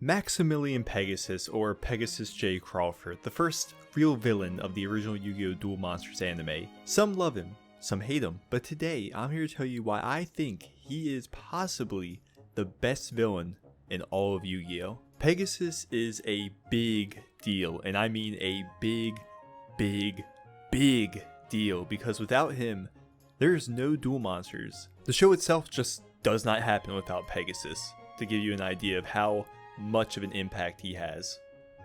Maximilian Pegasus, or Pegasus J. Crawford, the first real villain of the original Yu-Gi-Oh! Duel Monsters anime. Some love him, some hate him, but today I'm here to tell you why I think he is possibly the best villain in all of Yu-Gi-Oh! Pegasus is a big deal, and I mean a big deal, because without him, there's no Duel Monsters. The show itself just does not happen without Pegasus, to give you an idea of how much of an impact he has.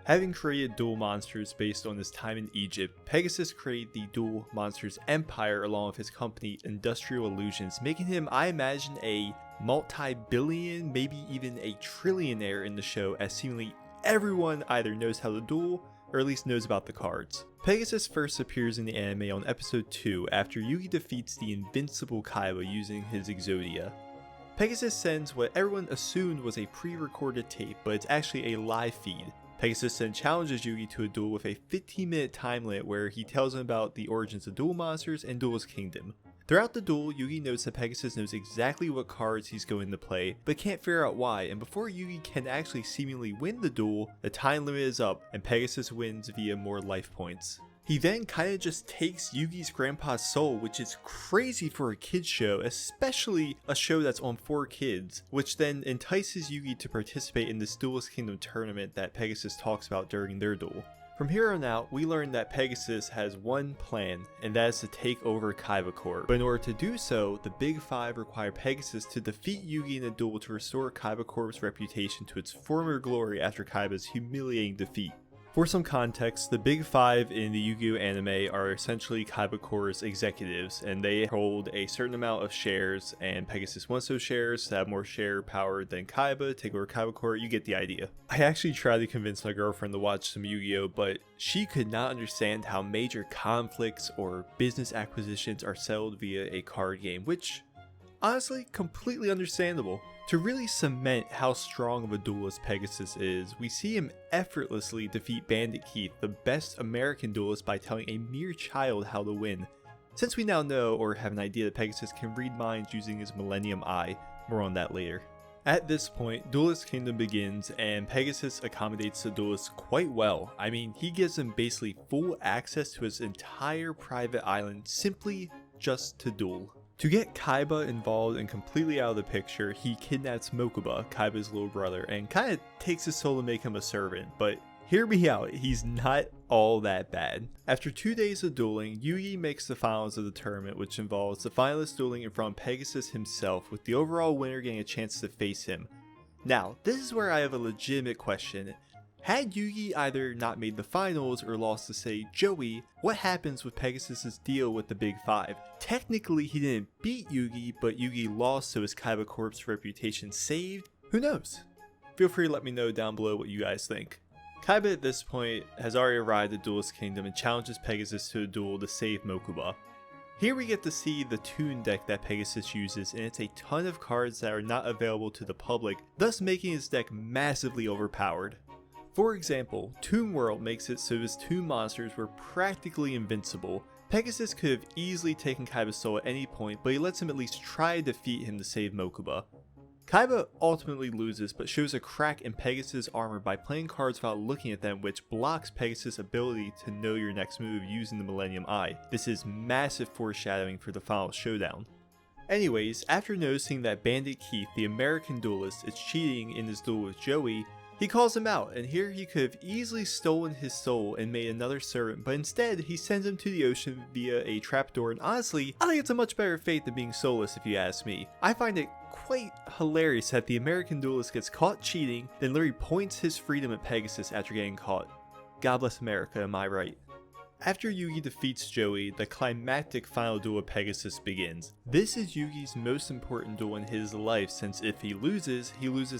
Having created Duel Monsters based on his time in Egypt, Pegasus created the Duel Monsters Empire along with his company Industrial Illusions, making him, I imagine, a multi-billion, maybe even a trillionaire in the show, as seemingly everyone either knows how to duel or at least knows about the cards. Pegasus first appears in the anime on episode 2 after Yugi defeats the invincible Kaiba using his Exodia. Pegasus sends what everyone assumed was a pre-recorded tape, but it's actually a live feed. Pegasus then challenges Yugi to a duel with a 15-minute time limit where he tells him about the origins of Duel Monsters and Duel's Kingdom. Throughout the duel, Yugi notes that Pegasus knows exactly what cards he's going to play, but can't figure out why, and before Yugi can actually seemingly win the duel, the time limit is up and Pegasus wins via more life points. He then kinda just takes Yugi's grandpa's soul, which is crazy for a kid's show, especially a show that's on 4 kids, which then entices Yugi to participate in this Duelist Kingdom tournament that Pegasus talks about during their duel. From here on out, we learn that Pegasus has one plan, and that is to take over Kaiba Corp. But in order to do so, the Big Five require Pegasus to defeat Yugi in a duel to restore Kaiba Corp's reputation to its former glory after Kaiba's humiliating defeat. For some context, the Big Five in the Yu-Gi-Oh! Anime are essentially Kaiba Corp's executives, and they hold a certain amount of shares, and Pegasus wants those shares to have more share power than Kaiba, take over Kaiba Corp, you get the idea. I actually tried to convince my girlfriend to watch some Yu-Gi-Oh! But she could not understand how major conflicts or business acquisitions are settled via a card game, which, honestly, completely understandable. To really cement how strong of a duelist Pegasus is, we see him effortlessly defeat Bandit Keith, the best American duelist, by telling a mere child how to win. Since we now know or have an idea that Pegasus can read minds using his Millennium Eye, more on that later. At this point, Duelist Kingdom begins, and Pegasus accommodates the duelist quite well. I mean, he gives them basically full access to his entire private island simply just to duel. To get Kaiba involved and completely out of the picture, he kidnaps Mokuba, Kaiba's little brother, and kinda takes his soul to make him a servant, but hear me out, he's not all that bad. After 2 days of dueling, Yugi makes the finals of the tournament, which involves the finalists dueling in front of Pegasus himself, with the overall winner getting a chance to face him. Now, this is where I have a legitimate question. Had Yugi either not made the finals or lost to, say, Joey, what happens with Pegasus' deal with the Big Five? Technically, he didn't beat Yugi, but Yugi lost, so is Kaiba Corp's reputation saved? Who knows? Feel free to let me know down below what you guys think. Kaiba at this point has already arrived at Duelist Kingdom and challenges Pegasus to a duel to save Mokuba. Here we get to see the Toon deck that Pegasus uses, and it's a ton of cards that are not available to the public, thus making his deck massively overpowered. For example, Toon World makes it so his Toon monsters were practically invincible. Pegasus could have easily taken Kaiba's soul at any point, but he lets him at least try to defeat him to save Mokuba. Kaiba ultimately loses, but shows a crack in Pegasus' armor by playing cards without looking at them, which blocks Pegasus' ability to know your next move using the Millennium Eye. This is massive foreshadowing for the final showdown. Anyways, after noticing that Bandit Keith, the American duelist, is cheating in his duel with Joey, he calls him out, and here he could have easily stolen his soul and made another servant, but instead he sends him to the ocean via a trapdoor, and honestly, I think it's a much better fate than being soulless if you ask me. I find it quite hilarious that the American duelist gets caught cheating, then literally points his freedom at Pegasus after getting caught. God bless America, am I right? After Yugi defeats Joey, the climactic final duel of Pegasus begins. This is Yugi's most important duel in his life, since if he loses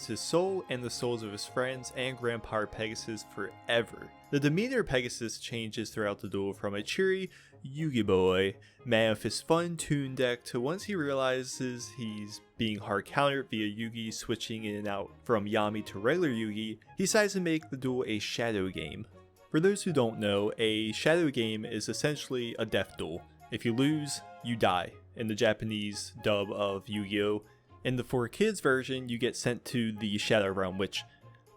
his soul and the souls of his friends and Grandpa Pegasus forever. The demeanor of Pegasus changes throughout the duel from a cheery Yugi boy man with his fun Toon deck to once he realizes he's being hard countered via Yugi switching in and out from Yami to regular Yugi, he decides to make the duel a shadow game. For those who don't know, a shadow game is essentially a death duel. If you lose, you die, in the Japanese dub of Yu-Gi-Oh! In the 4Kids version, you get sent to the Shadow Realm, which,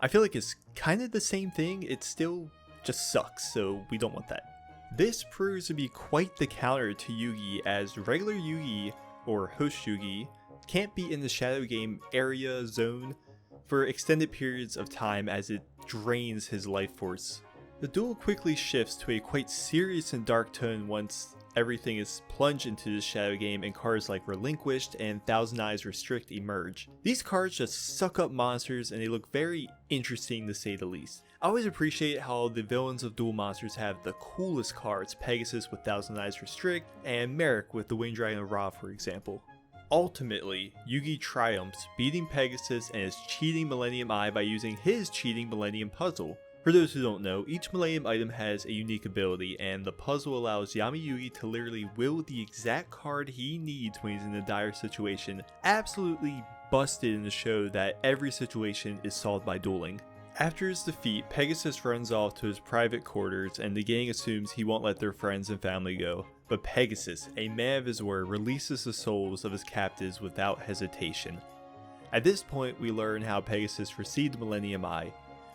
I feel like it's kind of the same thing, it still just sucks, so we don't want that. This proves to be quite the counter to Yugi, as regular Yugi, or host Yugi, can't be in the Shadow Game area zone for extended periods of time as it drains his life force. The duel quickly shifts to a quite serious and dark tone once everything is plunged into the Shadow Game and cards like Relinquished and Thousand Eyes Restrict emerge. These cards just suck up monsters and they look very interesting to say the least. I always appreciate how the villains of Duel Monsters have the coolest cards, Pegasus with Thousand Eyes Restrict and Merrick with the Winged Dragon of Ra, for example. Ultimately, Yugi triumphs, beating Pegasus and his cheating Millennium Eye by using his cheating Millennium Puzzle. For those who don't know, each Millennium item has a unique ability, and the puzzle allows Yami Yugi to literally will the exact card he needs when he's in a dire situation, absolutely busted in the show that every situation is solved by dueling. After his defeat, Pegasus runs off to his private quarters and the gang assumes he won't let their friends and family go. But Pegasus, a man of his word, releases the souls of his captives without hesitation. At this point, we learn how Pegasus received the Millennium Eye.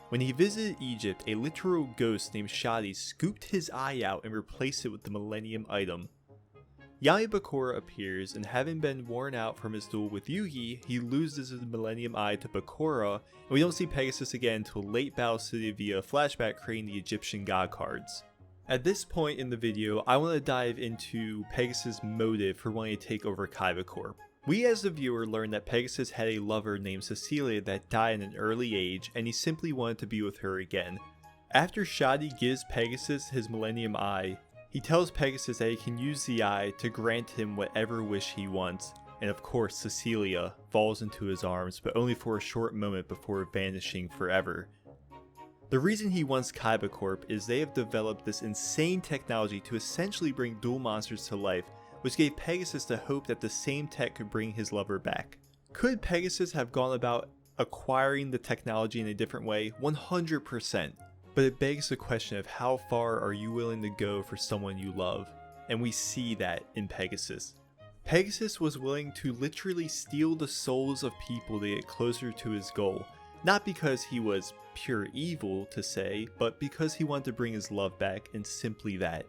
When he visited Egypt, a literal ghost named Shadi scooped his eye out and replaced it with the Millennium item. Yami Bakura appears, and having been worn out from his duel with Yugi, he loses his Millennium Eye to Bakura, and we don't see Pegasus again until late Battle City via flashback creating the Egyptian god cards. At this point in the video, I want to dive into Pegasus' motive for wanting to take over Kaiba Corp. We as the viewer learn that Pegasus had a lover named Cecilia that died at an early age, and he simply wanted to be with her again. After Shadi gives Pegasus his Millennium Eye, he tells Pegasus that he can use the eye to grant him whatever wish he wants, and of course Cecilia falls into his arms, but only for a short moment before vanishing forever. The reason he wants Kaiba Corp is they have developed this insane technology to essentially bring Duel Monsters to life, which gave Pegasus the hope that the same tech could bring his lover back. Could Pegasus have gone about acquiring the technology in a different way? 100%. But it begs the question of how far are you willing to go for someone you love? And we see that in Pegasus. Pegasus was willing to literally steal the souls of people to get closer to his goal. Not because he was pure evil to say, but because he wanted to bring his love back, and simply that.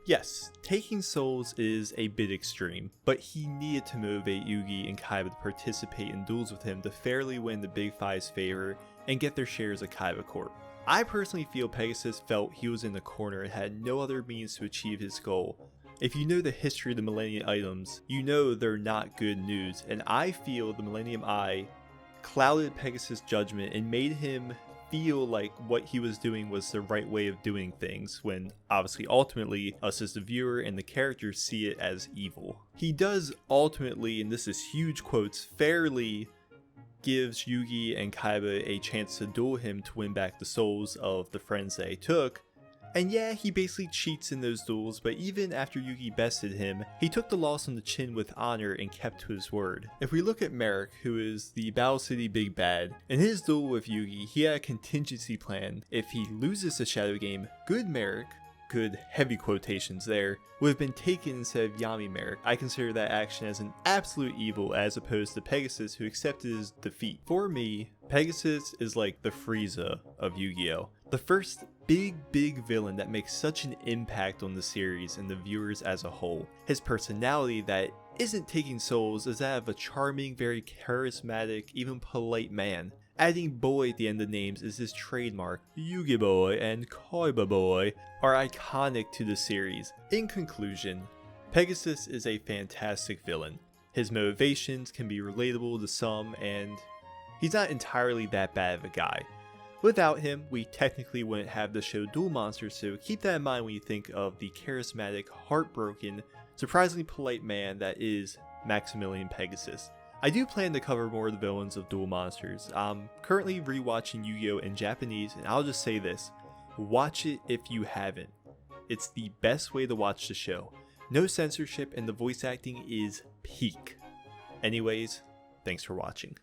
Yes, taking souls is a bit extreme, but he needed to motivate Yugi and Kaiba to participate in duels with him to fairly win the Big Five's favor and get their shares of Kaiba Corp. I personally feel Pegasus felt he was in the corner and had no other means to achieve his goal. If you know the history of the Millennium items, you know they're not good news, and I feel the Millennium Eye clouded Pegasus' judgment and made him feel like what he was doing was the right way of doing things, when obviously ultimately us as the viewer and the characters see it as evil. He does ultimately, and this is huge quotes, fairly gives Yugi and Kaiba a chance to duel him to win back the souls of the friends they took. And yeah, he basically cheats in those duels, but even after Yugi bested him, he took the loss on the chin with honor and kept to his word. If we look at Merrick, who is the Battle City Big Bad, in his duel with Yugi, he had a contingency plan. If he loses the Shadow Game, good Merrick, good heavy quotations there, would have been taken instead of Yami Merrick. I consider that action as an absolute evil as opposed to Pegasus, who accepted his defeat. For me, Pegasus is like the Frieza of Yu-Gi-Oh! The first big villain that makes such an impact on the series and the viewers as a whole. His personality that isn't taking souls is that of a charming, very charismatic, even polite man. Adding boy at the end of names is his trademark. Yugi Boy and Kaiba Boy are iconic to the series. In conclusion, Pegasus is a fantastic villain. His motivations can be relatable to some, and he's not entirely that bad of a guy. Without him, we technically wouldn't have the show Duel Monsters, so keep that in mind when you think of the charismatic, heartbroken, surprisingly polite man that is Maximilian Pegasus. I do plan to cover more of the villains of Duel Monsters. I'm currently rewatching Yu-Gi-Oh! In Japanese, and I'll just say this, watch it if you haven't. It's the best way to watch the show. No censorship and the voice acting is peak. Anyways, thanks for watching.